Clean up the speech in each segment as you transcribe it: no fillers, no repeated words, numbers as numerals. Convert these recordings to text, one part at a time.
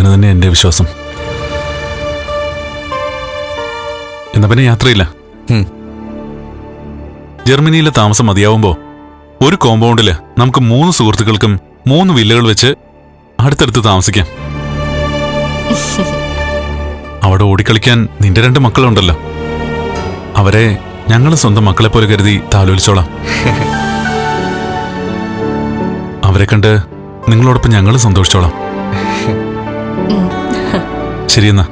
എന്ന് തന്നെ എൻ്റെ വിശ്വാസം. എന്നാ പിന്നെ യാത്രയില്ല. ജർമ്മനിയിലെ താമസം മതിയാവുമ്പോ ഒരു കോമ്പൗണ്ടില് നമുക്ക് 3 സുഹൃത്തുക്കൾക്കും 3 വില്ലകൾ വെച്ച് അടുത്തടുത്ത് താമസിക്കാം. അവിടെ ഓടിക്കളിക്കാൻ നിന്റെ 2 മക്കളുണ്ടല്ലോ. അവരെ ഞങ്ങൾ സ്വന്തം മക്കളെ പോലെ കരുതി താലോലിച്ചോളാം. അവരെ കണ്ട് നിങ്ങളോടൊപ്പം ഞങ്ങൾ സന്തോഷിച്ചോളാം. ശരിയെന്നാ.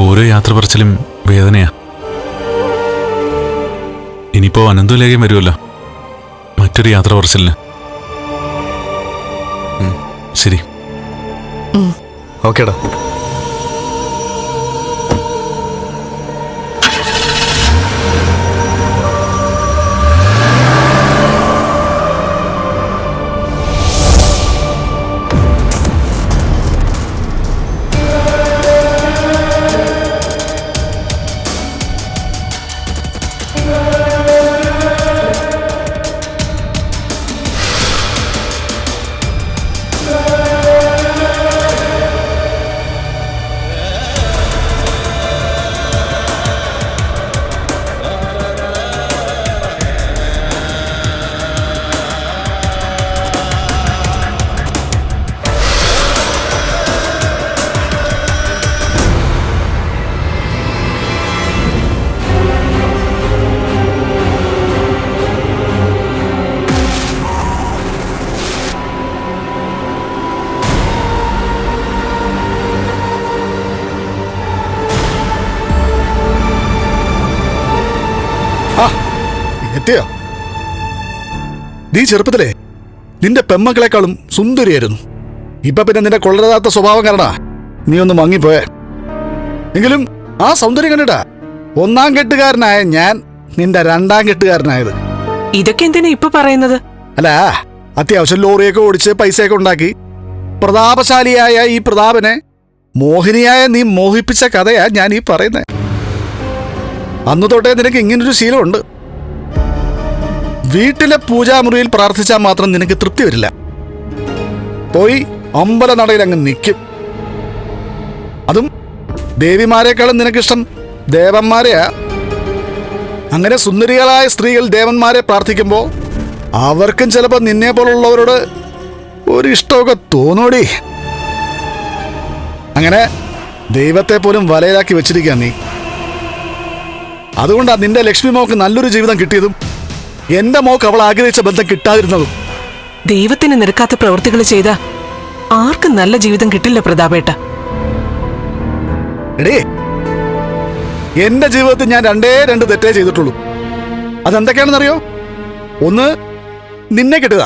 ഓരോ യാത്ര പറച്ചിലും വേദനയാ. ഇനിയിപ്പോ അനന്തലേഖം വരുമല്ലോ മറ്റൊരു യാത്ര പറച്ചിലിന്. ശരി, ഓക്കേടാ. എത്തിയോ? നീ ചെറുപ്പത്തിലെ നിന്റെ പെമ്മക്കളെക്കാളും സുന്ദരിയായിരുന്നു. ഇപ്പൊ പിന്നെ നിന്റെ കൊള്ളരുതാത്ത സ്വഭാവം കാരണ നീ ഒന്ന് മങ്ങിപ്പോയെ. എങ്കിലും ആ സൗന്ദര്യം കണ്ടിട്ടാ 1-ാം കെട്ടുകാരനായ ഞാൻ നിന്റെ 2-ാം കെട്ടുകാരനായത്. ഇതൊക്കെ എന്തിനാ ഇപ്പൊ പറയുന്നത്? അല്ല, അത്യാവശ്യം ലോറിയൊക്കെ ഓടിച്ച് പൈസയൊക്കെ ഉണ്ടാക്കി പ്രതാപശാലിയായ ഈ പ്രതാപനെ മോഹിനിയായ നീ മോഹിപ്പിച്ച കഥയാ ഞാൻ ഈ പറയുന്നത്. അന്നു തൊട്ടേ നിനക്ക് ഇങ്ങനൊരു ശീലമുണ്ട്. വീട്ടിലെ പൂജാമുറിയിൽ പ്രാർത്ഥിച്ചാൽ മാത്രം നിനക്ക് തൃപ്തി വരില്ല. പോയി അമ്പലനടയിൽ അങ്ങ് നിൽക്കും. അതും ദേവിമാരെക്കാളും നിനക്കിഷ്ടം ദേവന്മാരെയാ. അങ്ങനെ സുന്ദരികളായ സ്ത്രീകൾ ദേവന്മാരെ പ്രാർത്ഥിക്കുമ്പോൾ അവർക്കും ചിലപ്പോൾ നിന്നെ പോലുള്ളവരോട് ഒരു ഇഷ്ടമൊക്കെ തോന്നോടി. അങ്ങനെ ദൈവത്തെ പോലും വലയിലാക്കി വെച്ചിരിക്കുക നീ. അതുകൊണ്ടാണ് നിന്റെ ലക്ഷ്മി മോക്ക് നല്ലൊരു ജീവിതം കിട്ടിയതും എന്റെ മോക്ക് അവൾ ആഗ്രഹിച്ച ബന്ധം കിട്ടാതിരുന്നതും. ദൈവത്തിന് നിരക്കാത്ത പ്രവൃത്തികൾ ചെയ്ത ആർക്കും നല്ല ജീവിതം കിട്ടില്ല പ്രതാപേട്ട. എടേ, എന്റെ ജീവിതത്തിൽ ഞാൻ 2 തെറ്റേ ചെയ്തിട്ടുള്ളൂ. അതെന്തൊക്കെയാണെന്നറിയോ? ഒന്ന്, നിന്നെ കെട്ടുക.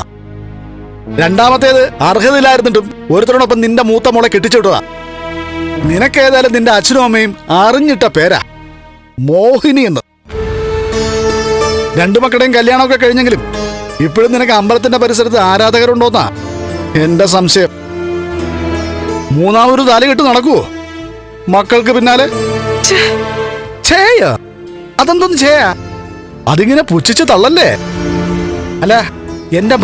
2ാമത്തേത് അർഹതയിലായിരുന്നിട്ടും ഒരുത്തരോടൊപ്പം നിന്റെ മൂത്ത മോളെ കെട്ടിച്ചുവിട്ടുക. നിനക്കേതായാലും നിന്റെ അച്ഛനും അമ്മയും അറിഞ്ഞിട്ട പേരാ മോഹിനി എന്ന്. 2 മക്കളുടെയും കല്യാണമൊക്കെ കഴിഞ്ഞെങ്കിലും ഇപ്പോഴും നിനക്ക് അമ്പലത്തിന്റെ പരിസരത്ത് ആരാധകരുണ്ടോന്നാ എന്റെ സംശയം. 3ാമതൊരു താലി കെട്ട് നടക്കുവോ മക്കൾക്ക് പിന്നാലെ? അതെന്തൊന്നും ചെയ്യാ? അതിങ്ങനെ പുച്ഛിച്ച് തള്ളല്ലേ. അല്ല, എന്റെ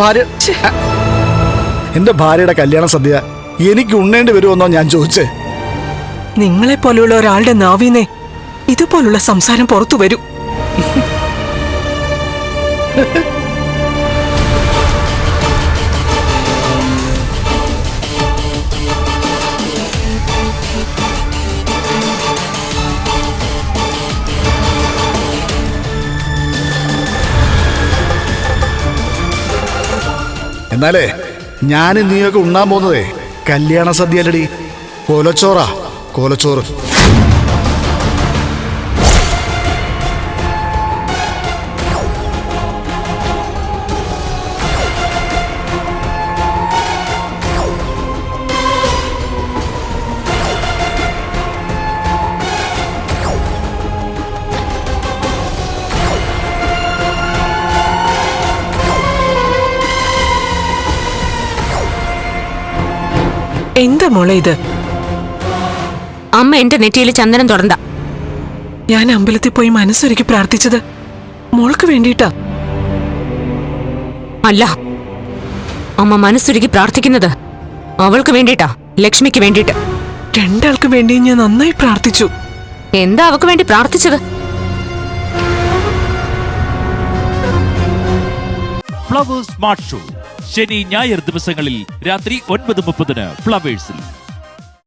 ഭാര്യയുടെ കല്യാണ സദ്യ എനിക്ക് ഉണ്ണേണ്ടി വരുമെന്നോ ഞാൻ ചോദിച്ചേ. നിങ്ങളെ പോലുള്ള ഒരാളുടെ നാവിനെ ഇതുപോലുള്ള സംസാരം പുറത്തു വരൂ. എന്നാലേ ഞാൻ നീയൊക്കെ ഉണ്ണാൻ പോകുന്നതേ കല്യാണ സദ്യയല്ലടി, കോലച്ചോറാ, കോലച്ചോറ്. എന്താ മോളെ ഇത്? അമ്മ എന്റെ നെറ്റിയിൽ ചന്ദനം തൊടണ്ട. ഞാൻ അമ്പലത്തിൽ പോയി മനസ്സൊരുക്കി പ്രാർത്ഥിച്ചത് മോൾക്ക് വേണ്ടിയിട്ടാ. അല്ല, അമ്മ മനസ്സൊരുക്കി പ്രാർത്ഥിക്കുന്നത് അവൾക്ക് വേണ്ടിയിട്ടാ, ലക്ഷ്മിക്ക് വേണ്ടിയിട്ട്. രണ്ടാൾക്ക് വേണ്ടി ഞാൻ നന്നായി പ്രാർത്ഥിച്ചു. എന്താ അവൾക്ക് വേണ്ടി പ്രാർത്ഥിച്ചത്? ഫ്ലവേഴ്സ് സ്മാർട്ട് ഷോ ശനി ഞായർ ദിവസങ്ങളിൽ രാത്രി 9:30 ഫ്ലവേഴ്സിൽ.